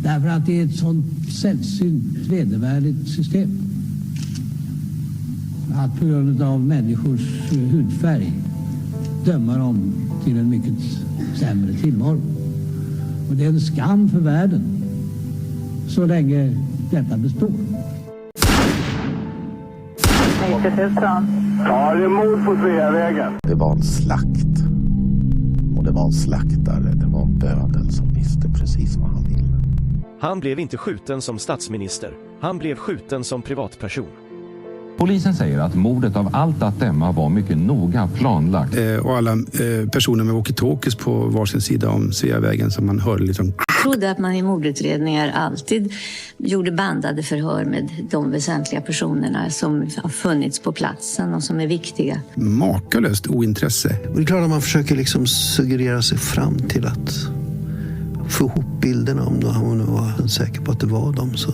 Därför att det är ett sånt sällsynt vedervärdigt system. Att på grund av människors hudfärg döma dem till en mycket sämre tillvaro. Och det är en skam för världen så länge detta består. 90 000. Ja, det är mord på Sveavägen. Det var en slakt. Och det var en slaktare, det var bödel som visste precis vad han ville. Han blev inte skjuten som statsminister. Han blev skjuten som privatperson. Polisen säger att mordet av allt att döma var mycket noga planlagt. Och alla personer med walkie-talkies på varsin sida om Sveavägen som man hörde liksom. Jag trodde att man i mordutredningar alltid gjorde bandade förhör med de väsentliga personerna som har funnits på platsen och som är viktiga. Makalöst ointresse. Och det är klart att man försöker liksom suggerera sig fram till att få ihop bilderna om man var säker på att det var dem, så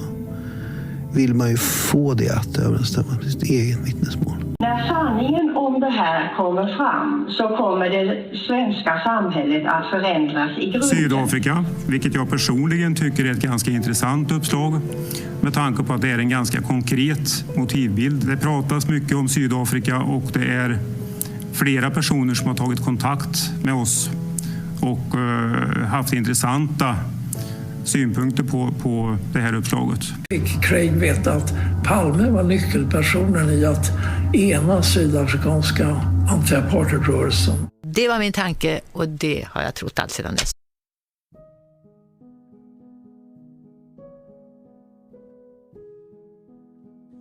vill man ju få det att överensstämma med sitt eget vittnesmål. När sanningen om det här kommer fram så kommer det svenska samhället att förändras i grunden. Sydafrika, vilket jag personligen tycker är ett ganska intressant uppslag med tanke på att det är en ganska konkret motivbild. Det pratas mycket om Sydafrika och det är flera personer som har tagit kontakt med oss och haft intressanta synpunkter på det här uppslaget. Fick Craig veta att Palme var nyckelpersonen i att ena sydafrikanska anti-apartheidrörelsen. Det var min tanke och det har jag trott allt sedan dess.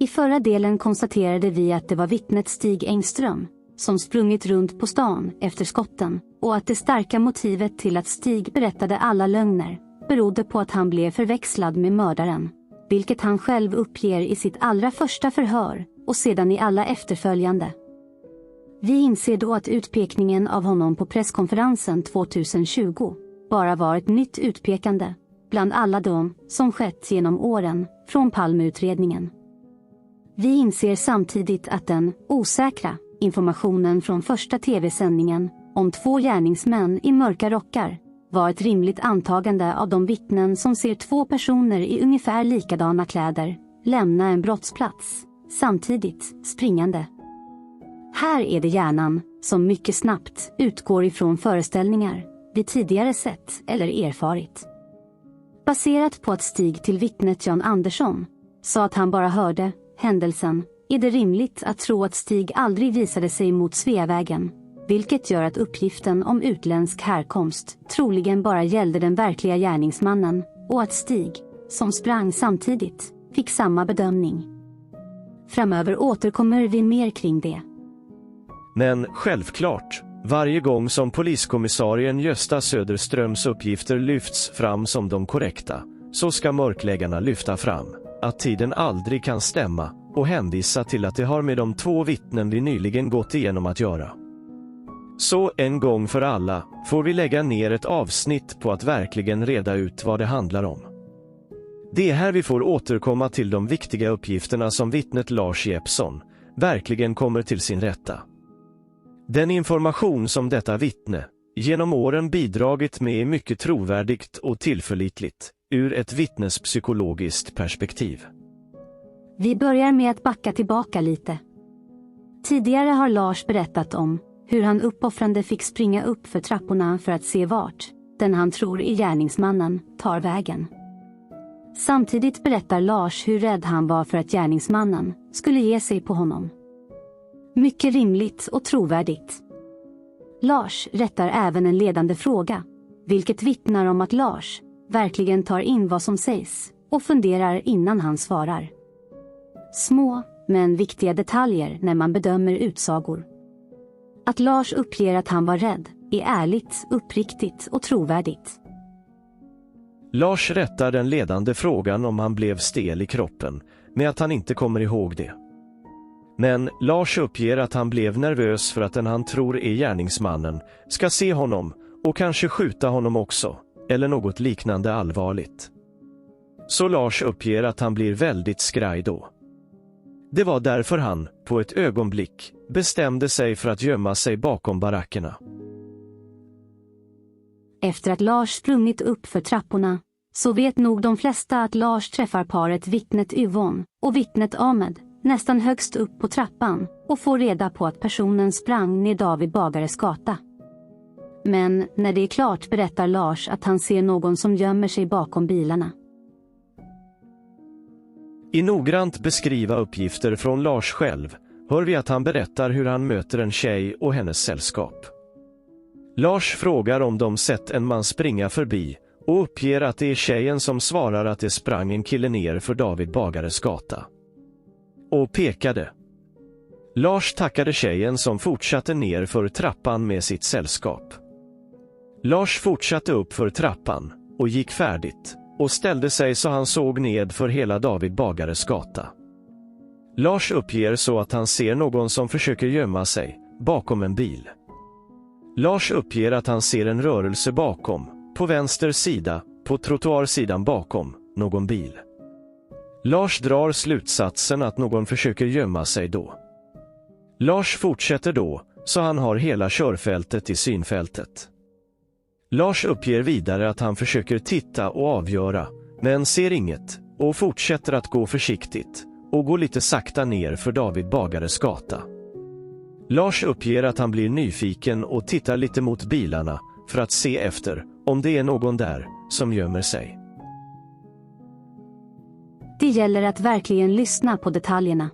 I förra delen konstaterade vi att det var vittnet Stig Engström som sprungit runt på stan efter skotten och att det starka motivet till att Stig berättade alla lögner berodde på att han blev förväxlad med mördaren, vilket han själv uppger i sitt allra första förhör och sedan i alla efterföljande. Vi inser då att utpekningen av honom på presskonferensen 2020 bara var ett nytt utpekande bland alla de som skett genom åren från Palmeutredningen. Vi inser samtidigt att den osäkra informationen från första tv-sändningen om 2 gärningsmän i mörka rockar var ett rimligt antagande av de vittnen som ser 2 personer i ungefär likadana kläder lämna en brottsplats, samtidigt springande. Här är det hjärnan som mycket snabbt utgår ifrån föreställningar vi tidigare sett eller erfarit. Baserat på att Stig till vittnet Jan Andersson sa att han bara hörde händelsen, är det rimligt att tro att Stig aldrig visade sig mot Sveavägen, vilket gör att uppgiften om utländsk härkomst troligen bara gällde den verkliga gärningsmannen och att Stig, som sprang samtidigt, fick samma bedömning. Framöver återkommer vi mer kring det. Men självklart, varje gång som poliskommissarien Gösta Söderströms uppgifter lyfts fram som de korrekta, så ska mörkläggarna lyfta fram att tiden aldrig kan stämma och hänvisa till att det har med de 2 vittnen vi nyligen gått igenom att göra. Så en gång för alla får vi lägga ner ett avsnitt på att verkligen reda ut vad det handlar om. Det är här vi får återkomma till de viktiga uppgifterna som vittnet Lars Jeppsson verkligen kommer till sin rätta. Den information som detta vittne genom åren bidragit med är mycket trovärdigt och tillförlitligt ur ett vittnespsykologiskt perspektiv. Vi börjar med att backa tillbaka lite. Tidigare har Lars berättat om hur han uppoffrande fick springa upp för trapporna för att se vart den han tror är gärningsmannen tar vägen. Samtidigt berättar Lars hur rädd han var för att gärningsmannen skulle ge sig på honom. Mycket rimligt och trovärdigt. Lars rättar även en ledande fråga, vilket vittnar om att Lars verkligen tar in vad som sägs och funderar innan han svarar. Små, men viktiga detaljer när man bedömer utsagor. Att Lars uppger att han var rädd är ärligt, uppriktigt och trovärdigt. Lars rättar den ledande frågan om han blev stel i kroppen med att han inte kommer ihåg det. Men Lars uppger att han blev nervös för att den han tror är gärningsmannen ska se honom och kanske skjuta honom också, eller något liknande allvarligt. Så Lars uppger att han blir väldigt skraj då. Det var därför han, på ett ögonblick, bestämde sig för att gömma sig bakom barackerna. Efter att Lars sprungit upp för trapporna så vet nog de flesta att Lars träffar paret vittnet Yvonne och vittnet Ahmed nästan högst upp på trappan och får reda på att personen sprang ner David Bagares gata. Men när det är klart berättar Lars att han ser någon som gömmer sig bakom bilarna. I noggrant beskriva uppgifter från Lars själv hör vi att han berättar hur han möter en tjej och hennes sällskap. Lars frågar om de sett en man springa förbi och uppger att det är tjejen som svarar att det sprang en kille ner för David Bagares gata. Och pekade. Lars tackade tjejen som fortsatte ner för trappan med sitt sällskap. Lars fortsatte upp för trappan och gick färdigt och ställde sig så han såg ned för hela David Bagares gata. Lars uppger så att han ser någon som försöker gömma sig bakom en bil. Lars uppger att han ser en rörelse bakom, på vänster sida, på trottoarsidan bakom, någon bil. Lars drar slutsatsen att någon försöker gömma sig då. Lars fortsätter då, så han har hela körfältet i synfältet. Lars uppger vidare att han försöker titta och avgöra, men ser inget, och fortsätter att gå försiktigt, och går lite sakta ner för David Bagares gata. Lars uppger att han blir nyfiken och tittar lite mot bilarna, för att se efter, om det är någon där, som gömmer sig. Det gäller att verkligen lyssna på detaljerna.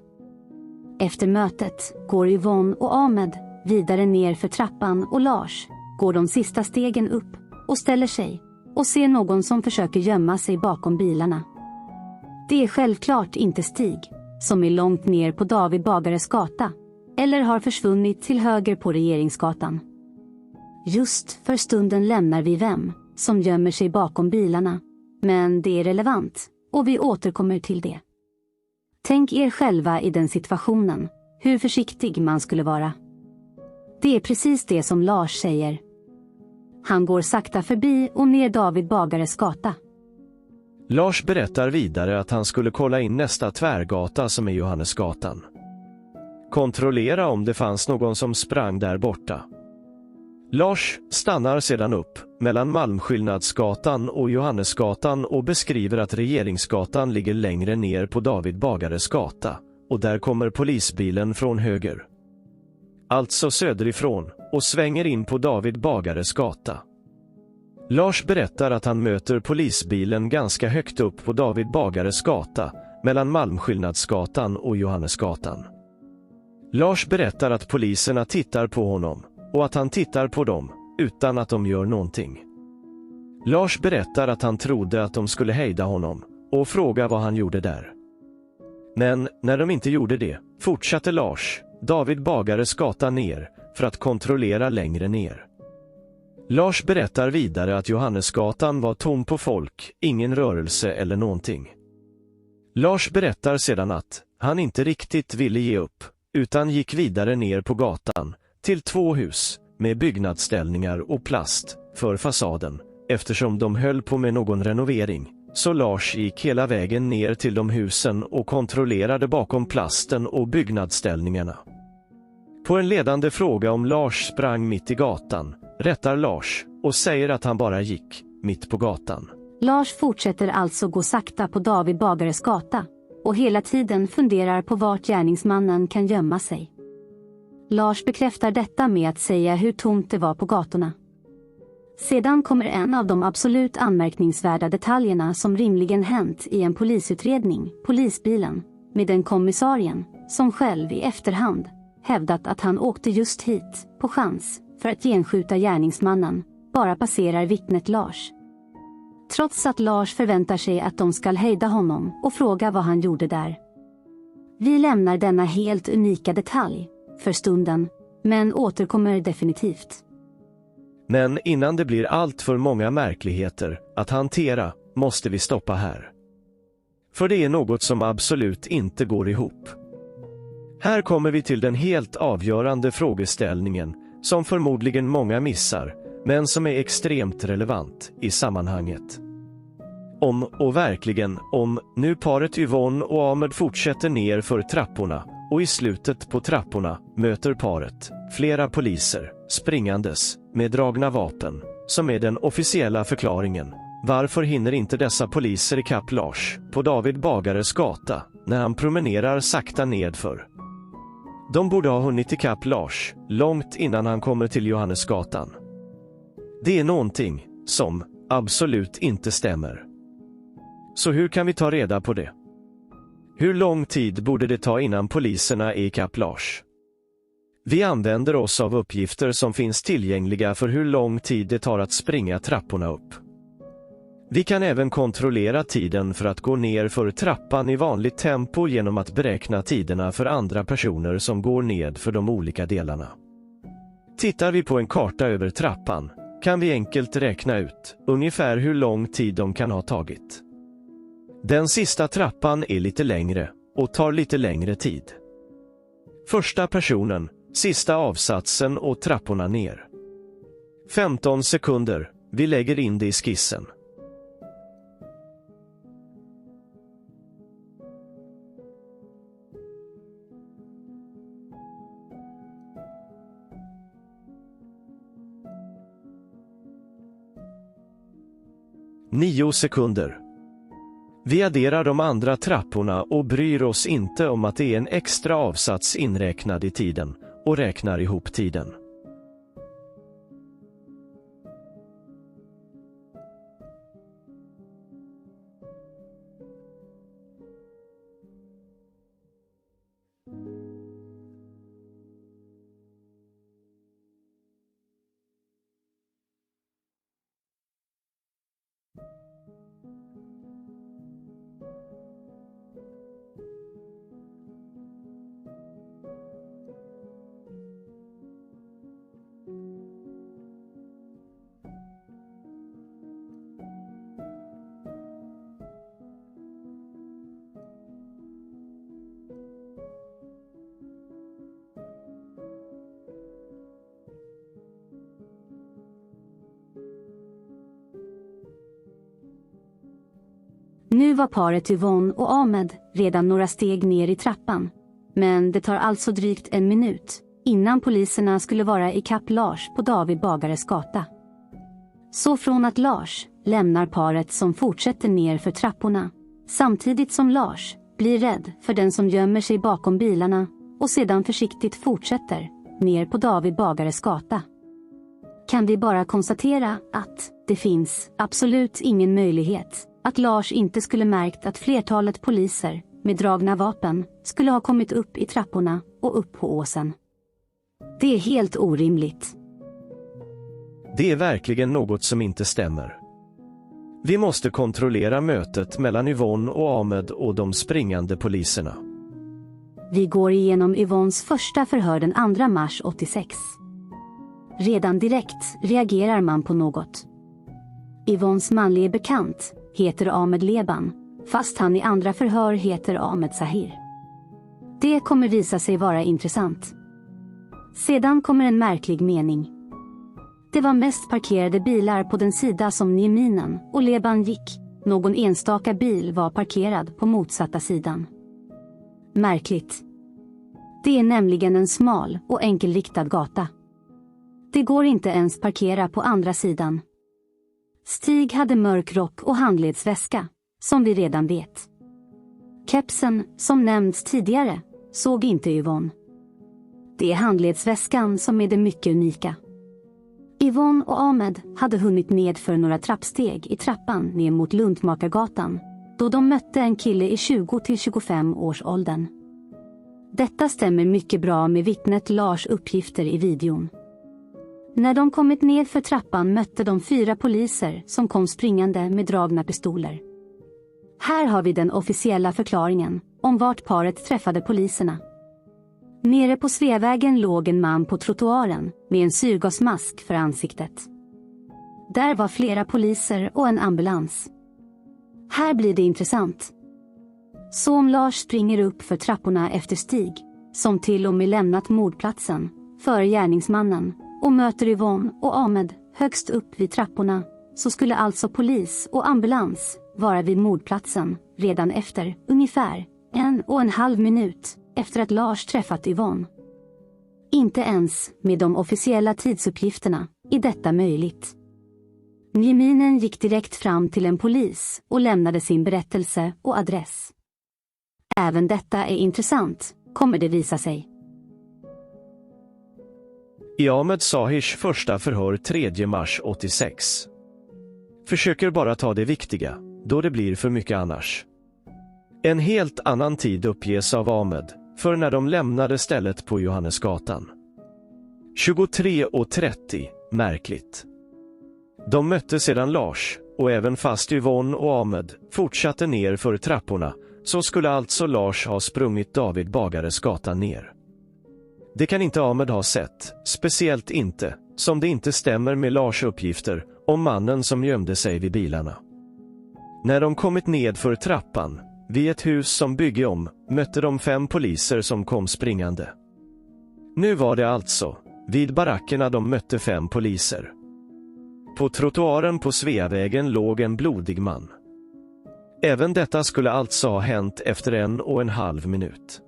Efter mötet går Yvonne och Ahmed vidare ner för trappan och Lars går de sista stegen upp och ställer sig och ser någon som försöker gömma sig bakom bilarna. Det är självklart inte Stig, som är långt ner på David Bagares gata eller har försvunnit till höger på Regeringsgatan. Just för stunden lämnar vi vem som gömmer sig bakom bilarna, men det är relevant och vi återkommer till det. Tänk er själva i den situationen, hur försiktig man skulle vara. Det är precis det som Lars säger. Han går sakta förbi och ner David Bagares gata. Lars berättar vidare att han skulle kolla in nästa tvärgata som är Johannesgatan. Kontrollera om det fanns någon som sprang där borta. Lars stannar sedan upp mellan Malmskillnadsgatan och Johannesgatan och beskriver att Regeringsgatan ligger längre ner på David Bagares gata och där kommer polisbilen från höger. Alltså söderifrån och svänger in på David Bagares gata. Lars berättar att han möter polisbilen ganska högt upp på David Bagares gata mellan Malmskillnadsgatan och Johannesgatan. Lars berättar att poliserna tittar på honom och att han tittar på dem utan att de gör någonting. Lars berättar att han trodde att de skulle hejda honom och fråga vad han gjorde där. Men när de inte gjorde det fortsatte Lars David Bagares gata ner för att kontrollera längre ner. Lars berättar vidare att Johannesgatan var tom på folk, ingen rörelse eller någonting. Lars berättar sedan att han inte riktigt ville ge upp utan gick vidare ner på gatan till 2 hus med byggnadsställningar och plast för fasaden eftersom de höll på med någon renovering. Så Lars gick hela vägen ner till de husen och kontrollerade bakom plasten och byggnadsställningarna. På en ledande fråga om Lars sprang mitt i gatan rättar Lars och säger att han bara gick mitt på gatan. Lars fortsätter alltså gå sakta på David Bagares gata och hela tiden funderar på vart gärningsmannen kan gömma sig. Lars bekräftar detta med att säga hur tomt det var på gatorna. Sedan kommer en av de absolut anmärkningsvärda detaljerna som rimligen hänt i en polisutredning, polisbilen, med den kommissarien som själv i efterhand hävdat att han åkte just hit på chans för att genskjuta gärningsmannen, bara passerar vittnet Lars. Trots att Lars förväntar sig att de ska hejda honom och fråga vad han gjorde där. Vi lämnar denna helt unika detalj för stunden, men återkommer definitivt. Men innan det blir allt för många märkligheter att hantera måste vi stoppa här. För det är något som absolut inte går ihop. Här kommer vi till den helt avgörande frågeställningen som förmodligen många missar, men som är extremt relevant i sammanhanget. Om, och verkligen om, nu paret Yvonne och Ahmed fortsätter ner för trapporna och i slutet på trapporna möter paret flera poliser springandes med dragna vapen, som är den officiella förklaringen Varför hinner inte dessa poliser ikapp Lars på David Bagares gata när han promenerar sakta nedför? De borde ha hunnit ikapp Lars långt innan han kommer till Johannesgatan. Det är någonting som absolut inte stämmer. Så hur kan vi ta reda på det? Hur lång tid borde det ta innan poliserna är ikapp Lars? Vi använder oss av uppgifter som finns tillgängliga för hur lång tid det tar att springa trapporna upp. Vi kan även kontrollera tiden för att gå ner för trappan i vanligt tempo genom att beräkna tiderna för andra personer som går ned för de olika delarna. Tittar vi på en karta över trappan kan vi enkelt räkna ut ungefär hur lång tid de kan ha tagit. Den sista trappan är lite längre och tar lite längre tid. Första personen, sista avsatsen och trapporna ner. 15 sekunder, vi lägger in det i skissen. Nio sekunder. Vi adderar de andra trapporna och bryr oss inte om att det är en extra avsats inräknad i tiden och räknar ihop tiden. Nu var paret Yvonne och Ahmed redan några steg ner i trappan. Men det tar alltså drygt 1 minut innan poliserna skulle vara ikapp Lars på David Bagares gata. Så från att Lars lämnar paret som fortsätter ner för trapporna, samtidigt som Lars blir rädd för den som gömmer sig bakom bilarna och sedan försiktigt fortsätter ner på David Bagares gata, kan vi bara konstatera att det finns absolut ingen möjlighet att Lars inte skulle märkt att flertalet poliser med dragna vapen skulle ha kommit upp i trapporna och upp på åsen. Det är helt orimligt. Det är verkligen något som inte stämmer. Vi måste kontrollera mötet mellan Yvonne och Ahmed och de springande poliserna. Vi går igenom Yvonnes första förhör den 2 mars 86. Redan direkt reagerar man på något. Yvonnes manlige bekant heter Ahmed Leban, fast han i andra förhör heter Ahmed Sahir. Det kommer visa sig vara intressant. Sedan kommer en märklig mening. Det var mest parkerade bilar på den sida som Nieminen och Leban gick. Någon enstaka bil var parkerad på motsatta sidan. Märkligt. Det är nämligen en smal och enkelriktad gata. Det går inte ens parkera på andra sidan. Stig hade mörk rock och handledsväska, som vi redan vet. Kepsen, som nämnts tidigare, såg inte Yvonne. Det är handledsväskan som är det mycket unika. Yvonne och Ahmed hade hunnit ned för några trappsteg i trappan ner mot Lundmakargatan, då de mötte en kille i 20-25 års åldern. Detta stämmer mycket bra med vittnet Lars uppgifter i videon. När de kommit ned för trappan mötte de 4 poliser som kom springande med dragna pistoler. Här har vi den officiella förklaringen om vart paret träffade poliserna. Nere på Sveavägen låg en man på trottoaren med en syrgasmask för ansiktet. Där var flera poliser och en ambulans. Här blir det intressant. Så om Lars springer upp för trapporna efter Stig, som till och med lämnat mordplatsen, före gärningsmannen, och möter Yvonne och Ahmed högst upp vid trapporna, så skulle alltså polis och ambulans vara vid mordplatsen redan efter ungefär 1,5 minut efter att Lars träffat Yvonne. Inte ens med de officiella tidsuppgifterna är detta möjligt. Njeminen gick direkt fram till en polis och lämnade sin berättelse och adress. Även detta är intressant, kommer det visa sig. I Ahmed Sahirs första förhör 3 mars 86. Försöker bara ta det viktiga, då det blir för mycket annars. En helt annan tid uppges av Ahmed, för när de lämnade stället på Johannesgatan. 23:30, märkligt. De mötte sedan Lars, och även fast Yvonne och Ahmed fortsatte ner för trapporna, så skulle alltså Lars ha sprungit David Bagares gatan ner. Det kan inte Ahmed ha sett, speciellt inte, som det inte stämmer med Lars uppgifter om mannen som gömde sig vid bilarna. När de kommit ned för trappan, vid ett hus som bygger om, mötte de 5 poliser som kom springande. Nu var det alltså, vid barackerna de mötte 5 poliser. På trottoaren på Sveavägen låg en blodig man. Även detta skulle alltså ha hänt efter 1,5 minut.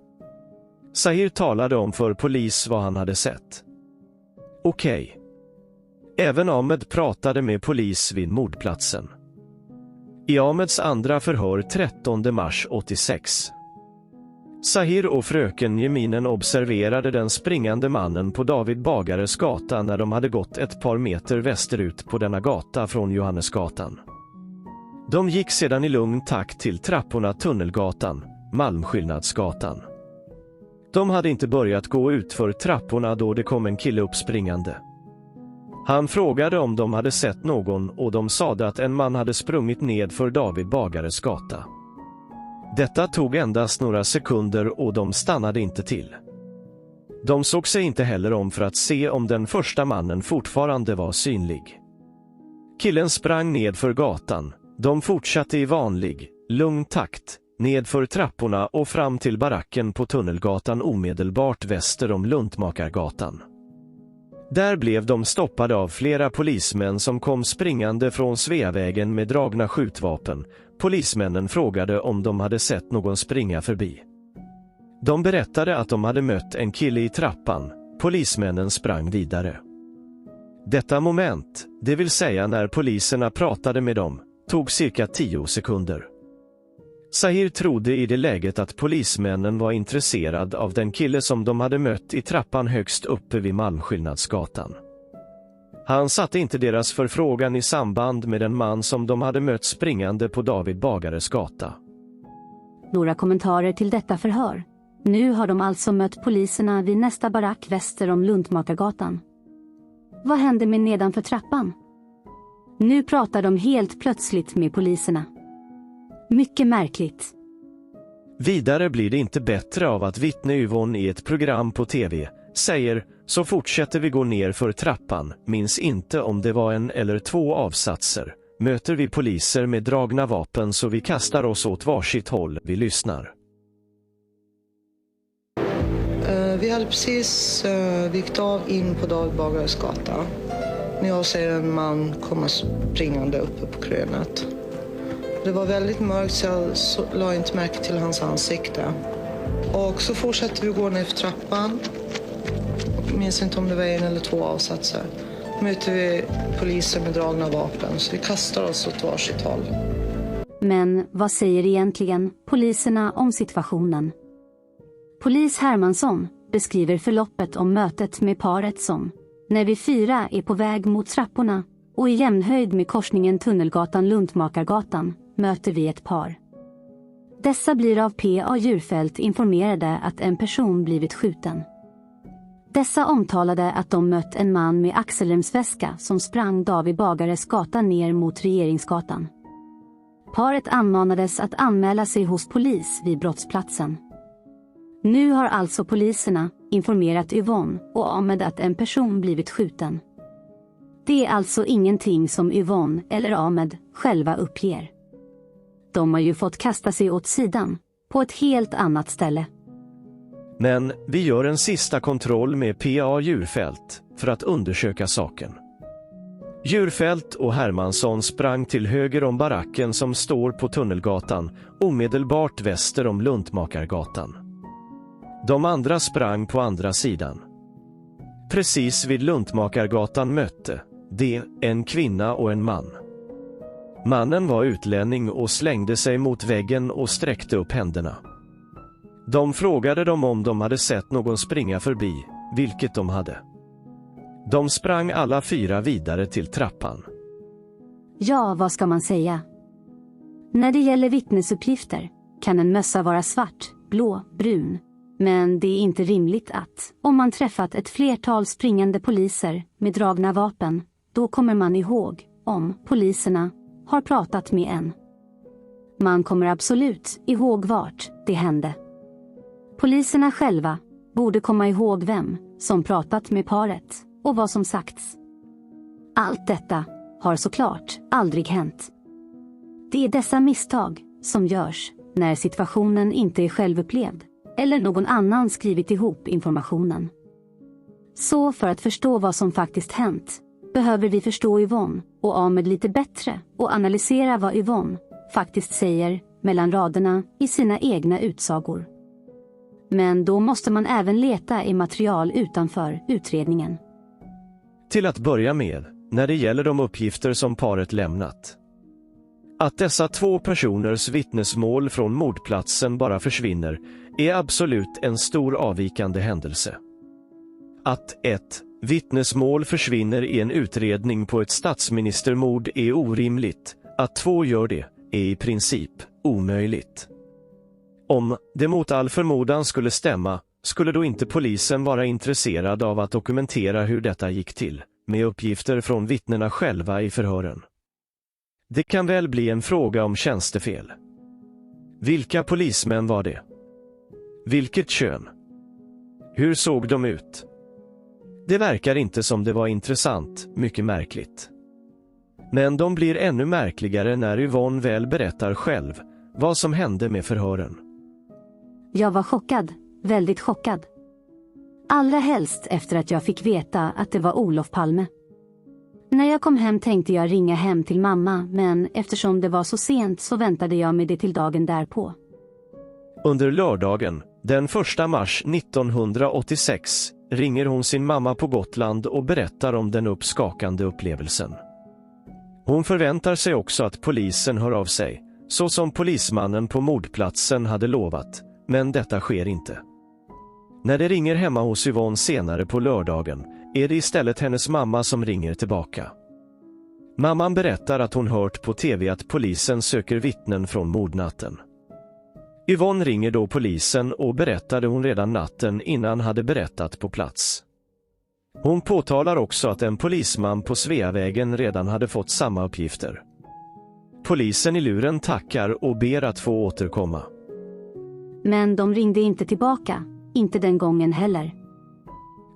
Sahir talade om för polis vad han hade sett. Okej. Även Ahmed pratade med polis vid mordplatsen. I Ahmeds andra förhör 13 mars 86. Sahir och fröken Njeminen observerade den springande mannen på David Bagares gata när de hade gått ett par meter västerut på denna gata från Johannesgatan. De gick sedan i lugn takt till trapporna Tunnelgatan, Malmskillnadsgatan. De hade inte börjat gå ut för trapporna då det kom en kille uppspringande. Han frågade om de hade sett någon och de sade att en man hade sprungit ned för David Bagares gata. Detta tog endast några sekunder och de stannade inte till. De såg sig inte heller om för att se om den första mannen fortfarande var synlig. Killen sprang ned för gatan, de fortsatte i vanlig, lugn takt, ned för trapporna och fram till baracken på Tunnelgatan omedelbart väster om Luntmakargatan. Där blev de stoppade av flera polismän som kom springande från Sveavägen med dragna skjutvapen. Polismännen frågade om de hade sett någon springa förbi. De berättade att de hade mött en kille i trappan. Polismännen sprang vidare. Detta moment, det vill säga när poliserna pratade med dem, tog cirka 10 sekunder. Sahir trodde i det läget att polismännen var intresserad av den kille som de hade mött i trappan högst uppe vid Malmskillnadsgatan. Han satte inte deras förfrågan i samband med den man som de hade mött springande på David Bagares gata. Några kommentarer till detta förhör. Nu har de alltså mött poliserna vid nästa barack väster om Luntmakargatan. Vad hände med nedanför trappan? Nu pratar de helt plötsligt med poliserna. Mycket märkligt. Vidare blir det inte bättre av att vittne Yvonne i ett program på tv säger, så fortsätter vi gå ner för trappan, minns inte om det var 1 eller 2 avsatser, möter vi poliser med dragna vapen så vi kastar oss åt varsitt håll, vi lyssnar. Vi hade precis vikt av in på David Bagares gata när jag ser en man komma springande uppe på krönet. Det var väldigt mörkt så jag la inte märke till hans ansikte. Och så fortsatte vi gå ner för trappan. Jag minns inte om det var 1 eller 2 avsatser. Då möter vi poliser med dragna vapen så vi kastar oss åt varsitt håll. Men vad säger egentligen poliserna om situationen? Polis Hermansson beskriver förloppet om mötet med paret som när vi 4 är på väg mot trapporna och i jämnhöjd med korsningen Tunnelgatan-Luntmakargatan möter vi ett par. Dessa blir av P.A. Djurfält informerade att en person blivit skjuten. Dessa omtalade att de mött en man med axelremsväska som sprang David Bagares gata ner mot Regeringsgatan. Paret anmanades att anmäla sig hos polis vid brottsplatsen. Nu har alltså poliserna informerat Yvonne och Ahmed att en person blivit skjuten. Det är alltså ingenting som Yvonne eller Ahmed själva uppger. De har ju fått kasta sig åt sidan, på ett helt annat ställe. Men vi gör en sista kontroll med P.A. Djurfält för att undersöka saken. Djurfält och Hermansson sprang till höger om baracken som står på Tunnelgatan, omedelbart väster om Luntmakargatan. De andra sprang på andra sidan. Precis vid Luntmakargatan mötte de en kvinna och en man. Mannen var utlänning och slängde sig mot väggen och sträckte upp händerna. De frågade dem om de hade sett någon springa förbi, vilket de hade. De sprang alla 4 vidare till trappan. Ja, vad ska man säga? När det gäller vittnesuppgifter kan en mössa vara svart, blå, brun. Men det är inte rimligt att, om man träffat ett flertal springande poliser med dragna vapen, då kommer man ihåg om poliserna har pratat med en. Man kommer absolut ihåg vart det hände. Poliserna själva borde komma ihåg vem som pratat med paret och vad som sagts. Allt detta har såklart aldrig hänt. Det är dessa misstag som görs när situationen inte är självupplevd eller någon annan skrivit ihop informationen. Så för att förstå vad som faktiskt hänt behöver vi förstå Yvonne och Ahmed lite bättre och analysera vad Yvonne faktiskt säger mellan raderna i sina egna utsagor. Men då måste man även leta i material utanför utredningen. Till att börja med, när det gäller de uppgifter som paret lämnat. Att dessa 2 personers vittnesmål från mordplatsen bara försvinner är absolut en stor avvikande händelse. Att ett vittnesmål försvinner i en utredning på ett statsministermord är orimligt. Att 2 gör det är i princip omöjligt. Om det mot all förmodan skulle stämma, skulle då inte polisen vara intresserad av att dokumentera hur detta gick till, med uppgifter från vittnena själva i förhören? Det kan väl bli en fråga om tjänstefel. Vilka polismän var det? Vilket kön? Hur såg de ut? Det verkar inte som det var intressant, mycket märkligt. Men de blir ännu märkligare när Yvonne väl berättar själv vad som hände med förhören. Jag var chockad, väldigt chockad. Allra helst efter att jag fick veta att det var Olof Palme. När jag kom hem tänkte jag ringa hem till mamma, men eftersom det var så sent så väntade jag med det till dagen därpå. Under lördagen, den 1 mars 1986, ringer hon sin mamma på Gotland och berättar om den uppskakande upplevelsen. Hon förväntar sig också att polisen hör av sig, så som polismannen på mordplatsen hade lovat, men detta sker inte. När det ringer hemma hos Yvonne senare på lördagen är det istället hennes mamma som ringer tillbaka. Mamman berättar att hon hört på tv att polisen söker vittnen från mordnatten. Yvonne ringer då polisen och berättade hon redan natten innan hade berättat på plats. Hon påtalar också att en polisman på Sveavägen redan hade fått samma uppgifter. Polisen i luren tackar och ber att få återkomma. Men de ringde inte tillbaka, inte den gången heller.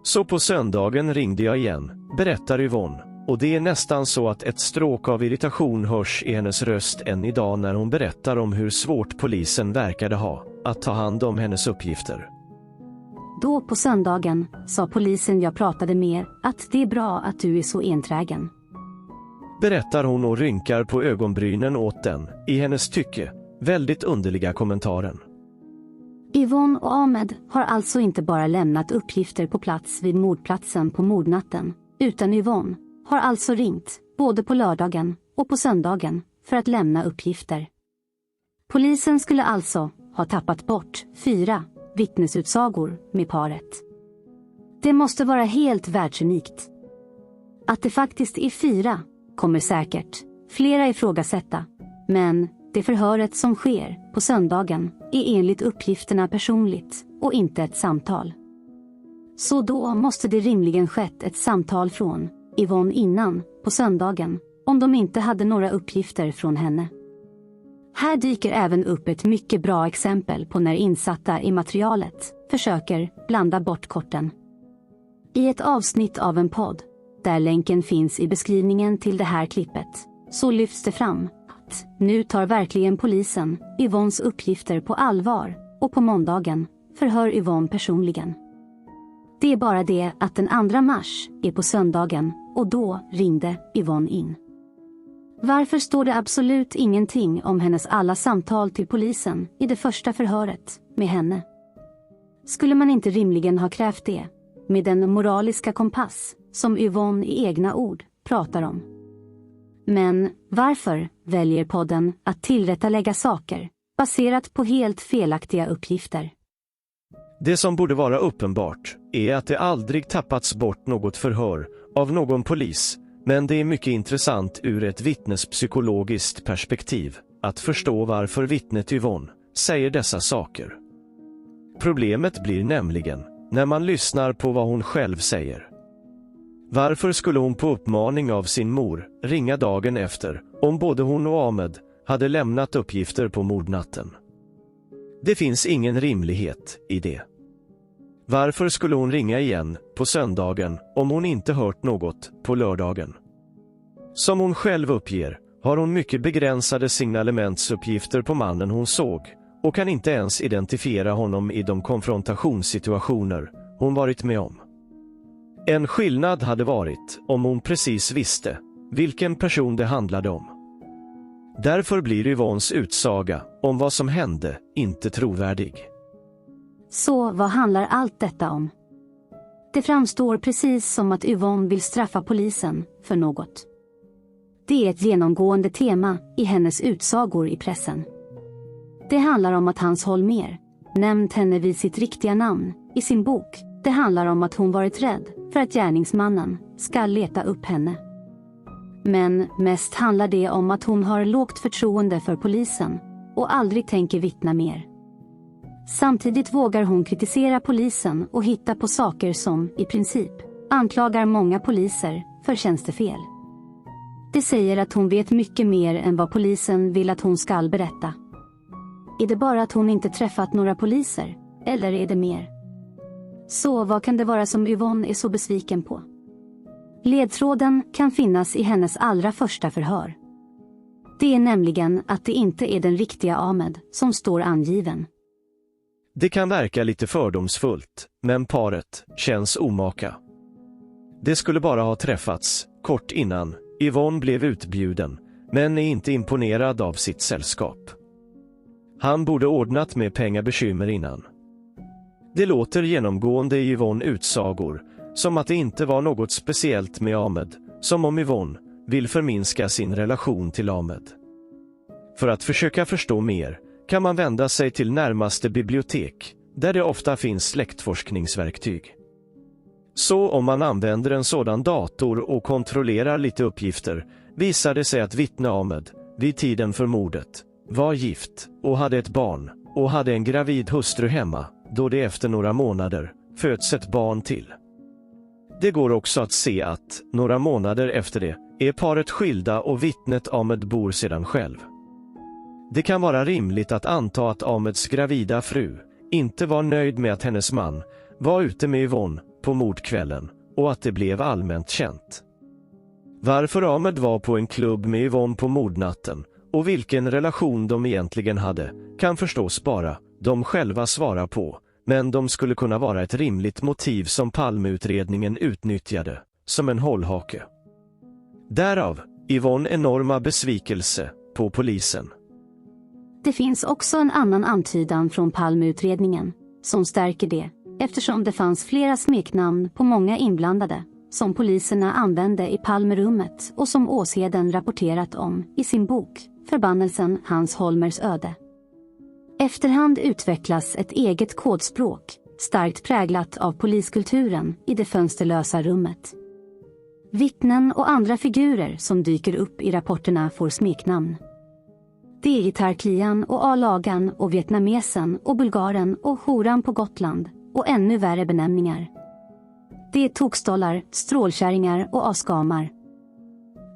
Så på söndagen ringde jag igen, berättar Yvonne, och det är nästan så att ett stråk av irritation hörs i hennes röst än idag när hon berättar om hur svårt polisen verkade ha att ta hand om hennes uppgifter. Då på söndagen sa polisen jag pratade med att det är bra att du är så enträgen. Berättar hon och rynkar på ögonbrynen åt den, i hennes tycke, väldigt underliga kommentaren. Yvonne och Ahmed har alltså inte bara lämnat uppgifter på plats vid mordplatsen på mordnatten, utan Yvonne har alltså ringt både på lördagen och på söndagen för att lämna uppgifter. Polisen skulle alltså ha tappat bort 4 vittnesutsagor med paret. Det måste vara helt världsunikt. Att det faktiskt är 4 kommer säkert flera ifrågasätta, men det förhöret som sker på söndagen är enligt uppgifterna personligt och inte ett samtal. Så då måste det rimligen skett ett samtal från Yvonne innan på söndagen om de inte hade några uppgifter från henne. Här dyker även upp ett mycket bra exempel på när insatta i materialet försöker blanda bort korten. I ett avsnitt av en podd, där länken finns i beskrivningen till det här klippet, så lyfts det fram att nu tar verkligen polisen Yvonnes uppgifter på allvar och på måndagen förhör Yvonne personligen. Det är bara det att den 2 mars är på söndagen och då ringde Yvonne in. Varför står det absolut ingenting om hennes alla samtal till polisen i det första förhöret med henne? Skulle man inte rimligen ha krävt det, med den moraliska kompass som Yvonne i egna ord pratar om? Men varför väljer podden att tillrättalägga saker baserat på helt felaktiga uppgifter. Det som borde vara uppenbart är att det aldrig tappats bort något förhör av någon polis, men det är mycket intressant ur ett vittnespsykologiskt perspektiv att förstå varför vittnet Yvonne säger dessa saker. Problemet blir nämligen när man lyssnar på vad hon själv säger. Varför skulle hon på uppmaning av sin mor ringa dagen efter om både hon och Ahmed hade lämnat uppgifter på mordnatten? Det finns ingen rimlighet i det. Varför skulle hon ringa igen på söndagen om hon inte hört något på lördagen? Som hon själv uppger har hon mycket begränsade signalementsuppgifter på mannen hon såg och kan inte ens identifiera honom i de konfrontationssituationer hon varit med om. En skillnad hade varit om hon precis visste vilken person det handlade om. Därför blir Yvonnes utsaga om vad som hände inte trovärdig. Så vad handlar allt detta om? Det framstår precis som att Yvonne vill straffa polisen för något. Det är ett genomgående tema i hennes utsagor i pressen. Det handlar om att Hans Holmér nämnt henne vid sitt riktiga namn i sin bok. Det handlar om att hon varit rädd för att gärningsmannen ska leta upp henne. Men mest handlar det om att hon har lågt förtroende för polisen och aldrig tänker vittna mer. Samtidigt vågar hon kritisera polisen och hitta på saker som, i princip, anklagar många poliser för tjänstefel. Det säger att hon vet mycket mer än vad polisen vill att hon ska berätta. Är det bara att hon inte träffat några poliser, eller är det mer? Så vad kan det vara som Yvonne är så besviken på? Ledtråden kan finnas i hennes allra första förhör. Det är nämligen att det inte är den riktiga Ahmed som står angiven. Det kan verka lite fördomsfullt, men paret känns omaka. Det skulle bara ha träffats kort innan Yvonne blev utbjuden, men är inte imponerad av sitt sällskap. Han borde ordnat med pengabekymmer innan. Det låter genomgående i Yvonne utsagor som att det inte var något speciellt med Ahmed, som om Yvonne vill förminska sin relation till Ahmed. För att försöka förstå mer kan man vända sig till närmaste bibliotek, där det ofta finns släktforskningsverktyg. Så om man använder en sådan dator och kontrollerar lite uppgifter visar det sig att vittne Ahmed, vid tiden för mordet, var gift och hade ett barn och hade en gravid hustru hemma då det efter några månader föds ett barn till. Det går också att se att, några månader efter det, är paret skilda och vittnet Ahmed bor sedan själv. Det kan vara rimligt att anta att Ahmeds gravida fru inte var nöjd med att hennes man var ute med Yvonne på mordkvällen och att det blev allmänt känt. Varför Ahmed var på en klubb med Yvonne på mordnatten och vilken relation de egentligen hade kan förstås bara de själva svara på, men de skulle kunna vara ett rimligt motiv som Palmeutredningen utnyttjade som en hållhake. Därav Yvonne enorma besvikelse på polisen. Det finns också en annan antydan från Palmeutredningen som stärker det, eftersom det fanns flera smeknamn på många inblandade som poliserna använde i Palmerummet och som Åsheden rapporterat om i sin bok Förbannelsen Hans Holmers öde. Efterhand utvecklas ett eget kodspråk, starkt präglat av poliskulturen i det fönsterlösa rummet. Vittnen och andra figurer som dyker upp i rapporterna får smeknamn. Det är gitarrklian och A-lagan och vietnamesen och bulgaren och horan på Gotland och ännu värre benämningar. Det är tokstollar, strålkärringar och askamar.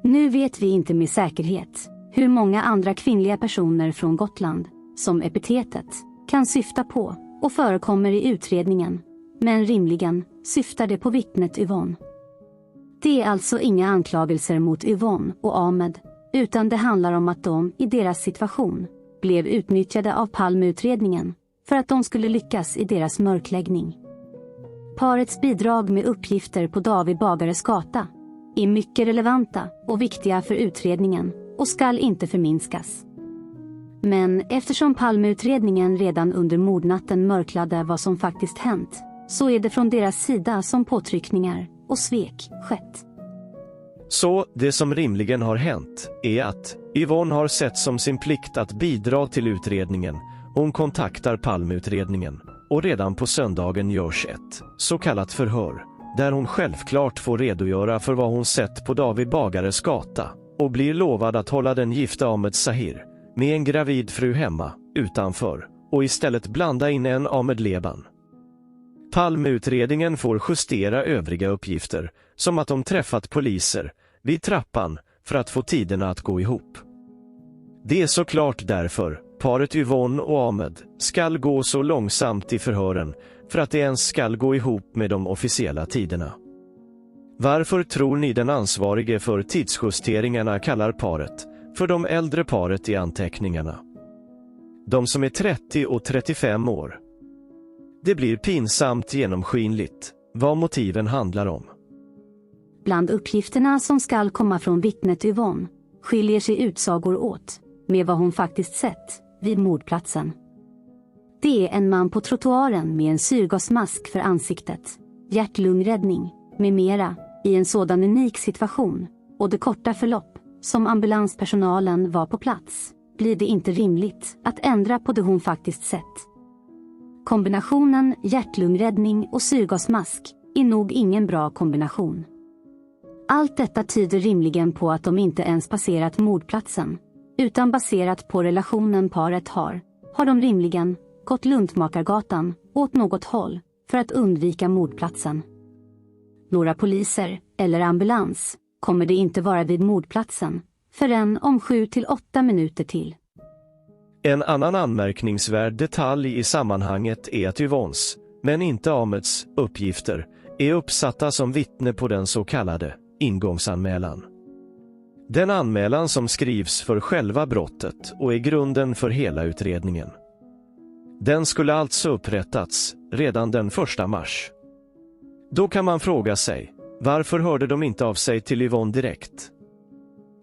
Nu vet vi inte med säkerhet hur många andra kvinnliga personer från Gotland som epitetet kan syfta på och förekommer i utredningen, men rimligen syftar det på vittnet Yvonne. Det är alltså inga anklagelser mot Yvonne och Ahmed, utan det handlar om att de i deras situation blev utnyttjade av Palmeutredningen för att de skulle lyckas i deras mörkläggning. Parets bidrag med uppgifter på David Bagares gata är mycket relevanta och viktiga för utredningen och skall inte förminskas. Men eftersom Palmeutredningen redan under mordnatten mörklade vad som faktiskt hänt, så är det från deras sida som påtryckningar och svek skett. Så det som rimligen har hänt är att Yvonne har sett som sin plikt att bidra till utredningen. Hon kontaktar Palmeutredningen och redan på söndagen görs ett så kallat förhör där hon självklart får redogöra för vad hon sett på David Bagares gata och blir lovad att hålla den gifta Ahmed Sahir med en gravid fru hemma utanför och istället blanda in en Ahmed Leban. Palmeutredningen får justera övriga uppgifter som att de träffat poliser vid trappan för att få tiderna att gå ihop. Det är såklart därför paret Yvonne och Ahmed skall gå så långsamt i förhören för att det ens skall gå ihop med de officiella tiderna. Varför tror ni den ansvarige för tidsjusteringarna kallar paret för de äldre paret i anteckningarna? De som är 30 och 35 år. Det blir pinsamt genomskinligt vad motiven handlar om. Bland uppgifterna som skall komma från vittnet Yvonne skiljer sig utsagor åt med vad hon faktiskt sett vid mordplatsen. Det är en man på trottoaren med en syrgasmask för ansiktet, hjärt-lungräddning med mera i en sådan unik situation och det korta förlopp som ambulanspersonalen var på plats blir det inte rimligt att ändra på det hon faktiskt sett. Kombinationen hjärt-lungräddning och syrgasmask är nog ingen bra kombination. Allt detta tyder rimligen på att de inte ens passerat mordplatsen, utan baserat på relationen paret har de rimligen gått Luntmakargatan åt något håll för att undvika mordplatsen. Några poliser eller ambulans kommer det inte vara vid mordplatsen förrän om 7 till 8 minuter till. En annan anmärkningsvärd detalj i sammanhanget är att Yvonnes, men inte Ahmeds, uppgifter är uppsatta som vittne på den så kallade ingångsanmälan. Den anmälan som skrivs för själva brottet och är grunden för hela utredningen. Den skulle alltså upprättats redan den 1 mars. Då kan man fråga sig, varför hörde de inte av sig till Yvonne direkt?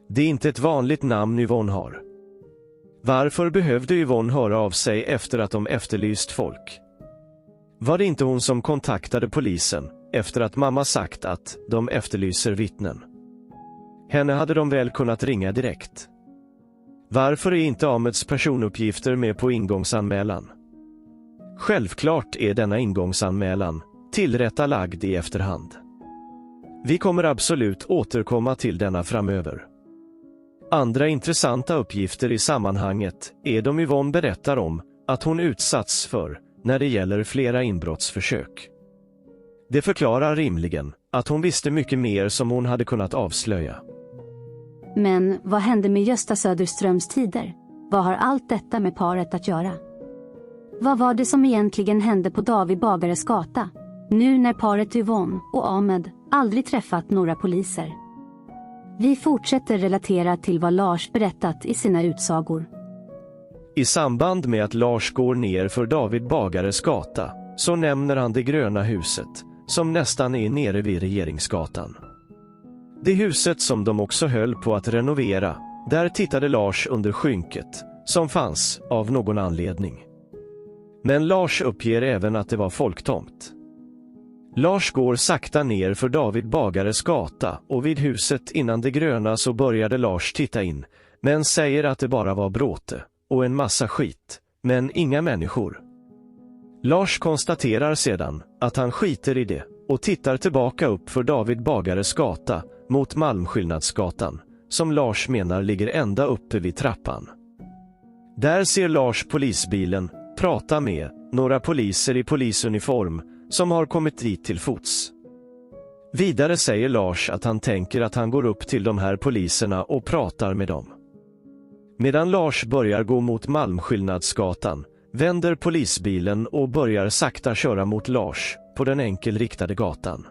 Det är inte ett vanligt namn Yvonne har. Varför behövde Yvonne höra av sig efter att de efterlyst folk? Var det inte hon som kontaktade polisen efter att mamma sagt att de efterlyser vittnen? Henne hade de väl kunnat ringa direkt. Varför är inte Ahmeds personuppgifter med på ingångsanmälan? Självklart är denna ingångsanmälan tillrättalagd i efterhand. Vi kommer absolut återkomma till denna framöver. Andra intressanta uppgifter i sammanhanget är de Yvonne berättar om att hon utsatts för när det gäller flera inbrottsförsök. Det förklarar rimligen att hon visste mycket mer som hon hade kunnat avslöja. Men vad hände med Gösta Söderströms tider? Vad har allt detta med paret att göra? Vad var det som egentligen hände på David Bagares gata, nu när paret Yvonne och Ahmed aldrig träffat några poliser? Vi fortsätter relatera till vad Lars berättat i sina utsagor. I samband med att Lars går ner för David Bagares gata så nämner han det gröna huset som nästan är nere vid Regeringsgatan. Det huset som de också höll på att renovera, där tittade Lars under skynket som fanns av någon anledning. Men Lars uppger även att det var folktomt. Lars går sakta ner för David Bagares gata och vid huset innan det gröna så började Lars titta in, men säger att det bara var bråte och en massa skit, men inga människor. Lars konstaterar sedan att han skiter i det och tittar tillbaka upp för David Bagares gata mot Malmskillnadsgatan, som Lars menar ligger ända uppe vid trappan. Där ser Lars polisbilen prata med några poliser i polisuniform som har kommit dit till fots. Vidare säger Lars att han tänker att han går upp till de här poliserna och pratar med dem. Medan Lars börjar gå mot Malmskillnadsgatan vänder polisbilen och börjar sakta köra mot Lars på den enkelriktade gatan.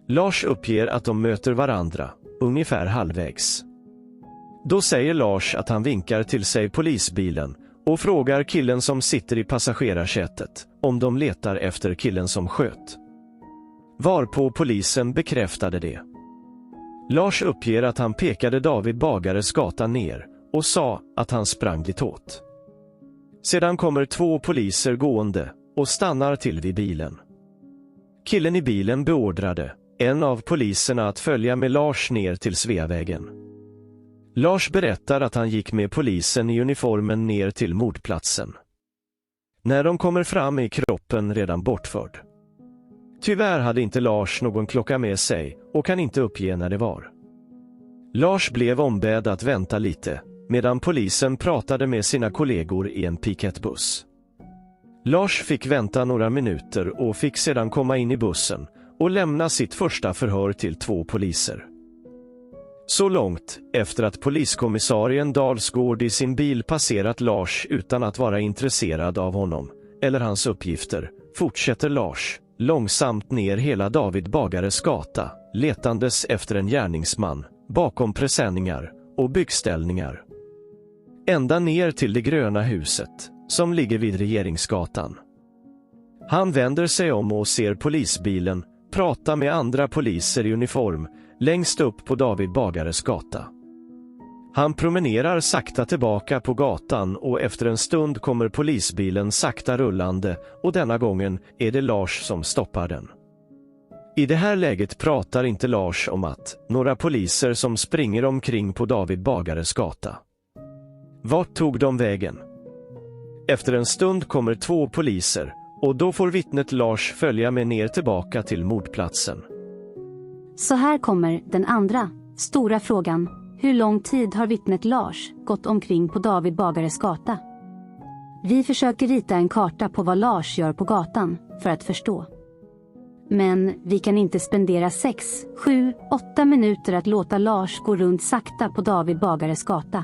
Lars uppger att de möter varandra, ungefär halvvägs. Då säger Lars att han vinkar till sig polisbilen och frågar killen som sitter i passagerarsätet om de letar efter killen som sköt. Varpå polisen bekräftade det. Lars uppger att han pekade David Bagares gata ner och sa att han sprang ditåt. Sedan kommer 2 poliser gående och stannar till vid bilen. Killen i bilen beordrade en av poliserna att följa med Lars ner till Sveavägen. Lars berättar att han gick med polisen i uniformen ner till mordplatsen. När de kommer fram är kroppen redan bortförd. Tyvärr hade inte Lars någon klocka med sig och kan inte uppge när det var. Lars blev ombedd att vänta lite, medan polisen pratade med sina kollegor i en piketbuss. Lars fick vänta några minuter och fick sedan komma in i bussen och lämna sitt första förhör till 2 poliser. Så långt, efter att poliskommissarien Dalsgård i sin bil passerat Lars utan att vara intresserad av honom, eller hans uppgifter, fortsätter Lars långsamt ner hela David Bagares gata, letandes efter en gärningsman, bakom presenningar och byggställningar. Ända ner till det gröna huset, som ligger vid Regeringsgatan. Han vänder sig om och ser polisbilen prata med andra poliser i uniform längst upp på David Bagares gata. Han promenerar sakta tillbaka på gatan och efter en stund kommer polisbilen sakta rullande och denna gången är det Lars som stoppar den. I det här läget pratar inte Lars om att några poliser som springer omkring på David Bagares gata. Vart tog de vägen? Efter en stund kommer 2 poliser och då får vittnet Lars följa med ner tillbaka till mordplatsen. Så här kommer den andra stora frågan. Hur lång tid har vittnet Lars gått omkring på David Bagares gata? Vi försöker rita en karta på vad Lars gör på gatan för att förstå. Men vi kan inte spendera 6, 7, 8 minuter att låta Lars gå runt sakta på David Bagares gata.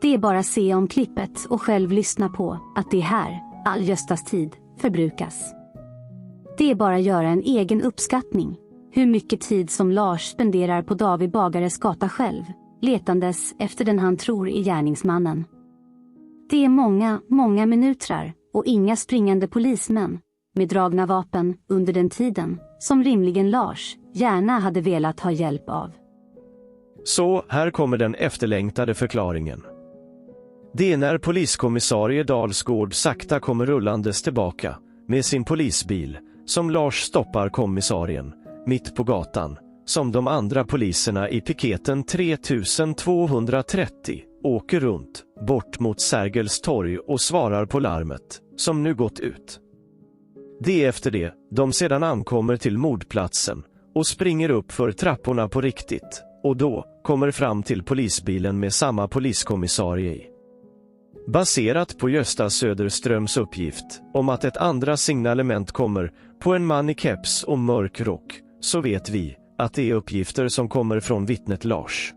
Det är bara se om klippet och själv lyssna på att det är här all Göstas tid förbrukas. Det är bara göra en egen uppskattning. Hur mycket tid som Lars spenderar på David Bagares gata själv, letandes efter den han tror är gärningsmannen. Det är många minuter och inga springande polismän med dragna vapen under den tiden som rimligen Lars gärna hade velat ha hjälp av. Så här kommer den efterlängtade förklaringen. Det är när poliskommissarie Dalsgård sakta kommer rullandes tillbaka med sin polisbil som Lars stoppar kommissarien mitt på gatan, som de andra poliserna i piketen 3230 åker runt, bort mot Sergels torg och svarar på larmet, som nu gått ut. Det är efter det de sedan ankommer till mordplatsen och springer upp för trapporna på riktigt, och då kommer fram till polisbilen med samma poliskommissarie i. Baserat på Gösta Söderströms uppgift om att ett andra signalement kommer på en man i keps och mörk rock, så vet vi att det är uppgifter som kommer från vittnet Lars.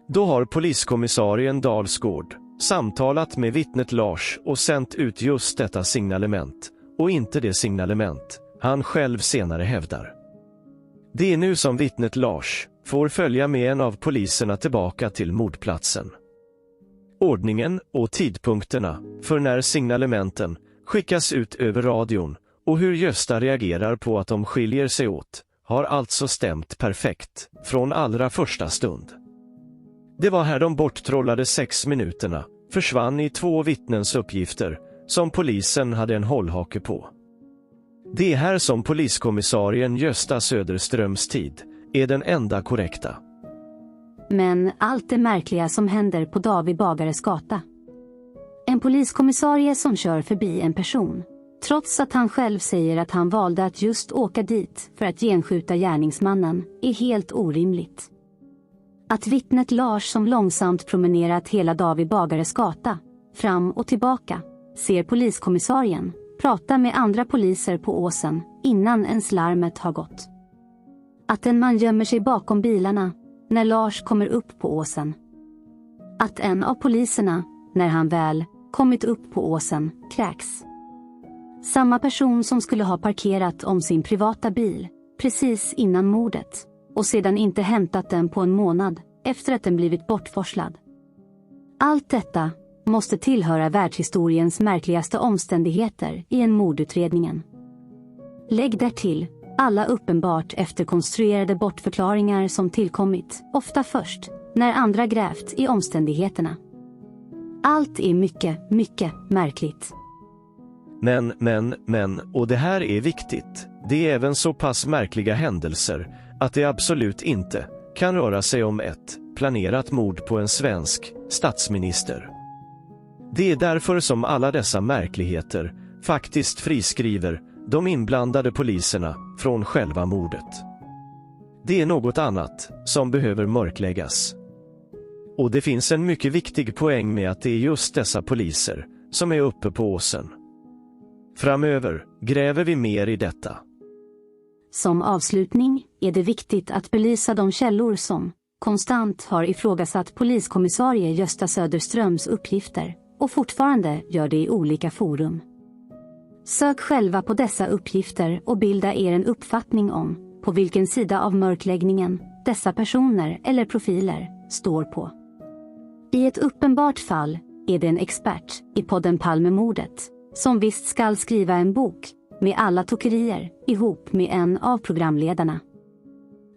Då har poliskommissarien Dalsgård samtalat med vittnet Lars och sänt ut just detta signalement, och inte det signalement han själv senare hävdar. Det är nu som vittnet Lars får följa med en av poliserna tillbaka till mordplatsen. Ordningen och tidpunkterna för när signalementen skickas ut över radion och hur Gösta reagerar på att de skiljer sig åt har alltså stämt perfekt från allra första stund. Det var här de borttrollade 6 minuterna försvann i 2 vittnens uppgifter som polisen hade en hållhake på. Det är här som poliskommissarien Gösta Söderströms tid är den enda korrekta. Men allt det märkliga som händer på David Bagares gata. En poliskommissarie som kör förbi en person, trots att han själv säger att han valde att just åka dit för att genskjuta gärningsmannen, är helt orimligt. Att vittnet Lars som långsamt promenerat hela David Bagares gata, fram och tillbaka, ser poliskommissarien prata med andra poliser på åsen innan ens larmet har gått. Att en man gömmer sig bakom bilarna när Lars kommer upp på åsen. Att en av poliserna, när han väl kommit upp på åsen, kräks. Samma person som skulle ha parkerat om sin privata bil precis innan mordet och sedan inte hämtat den på en månad efter att den blivit bortforslad. Allt detta måste tillhöra världshistoriens märkligaste omständigheter i en mordutredningen. Lägg därtill alla uppenbart efterkonstruerade bortförklaringar som tillkommit, ofta först när andra grävt i omständigheterna. Allt är mycket märkligt. Men, och det här är viktigt, det är även så pass märkliga händelser att det absolut inte kan röra sig om ett planerat mord på en svensk statsminister. Det är därför som alla dessa märkligheter faktiskt friskriver de inblandade poliserna från själva mordet. Det är något annat som behöver mörkläggas. Och det finns en mycket viktig poäng med att det är just dessa poliser som är uppe på åsen. Framöver gräver vi mer i detta. Som avslutning är det viktigt att belysa de källor som konstant har ifrågasatt poliskommissarie Gösta Söderströms uppgifter och fortfarande gör det i olika forum. Sök själva på dessa uppgifter och bilda er en uppfattning om på vilken sida av mörkläggningen dessa personer eller profiler står på. I ett uppenbart fall är det en expert i podden Palmemordet som visst skall skriva en bok med alla tokerier ihop med en av programledarna.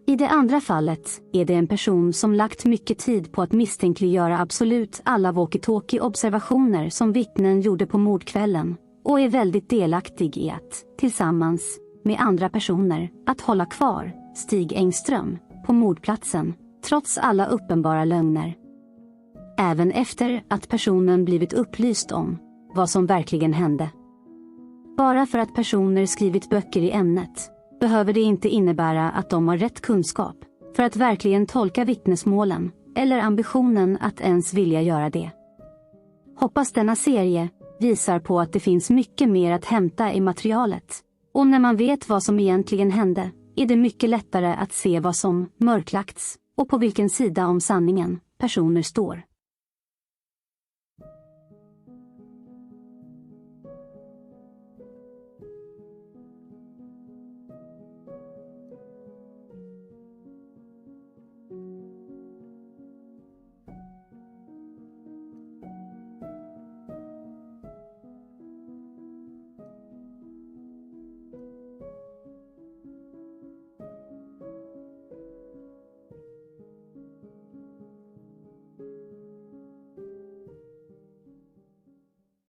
I det andra fallet är det en person som lagt mycket tid på att misstänkliggöra absolut alla walkie-talkie-observationer som vittnen gjorde på mordkvällen och är väldigt delaktig i att, tillsammans med andra personer, att hålla kvar Stig Engström på mordplatsen trots alla uppenbara lögner. Även efter att personen blivit upplyst om vad som verkligen hände. Bara för att personer skrivit böcker i ämnet behöver det inte innebära att de har rätt kunskap för att verkligen tolka vittnesmålen eller ambitionen att ens vilja göra det. Hoppas denna serie visar på att det finns mycket mer att hämta i materialet, och när man vet vad som egentligen hände är det mycket lättare att se vad som mörklagts och på vilken sida om sanningen personer står.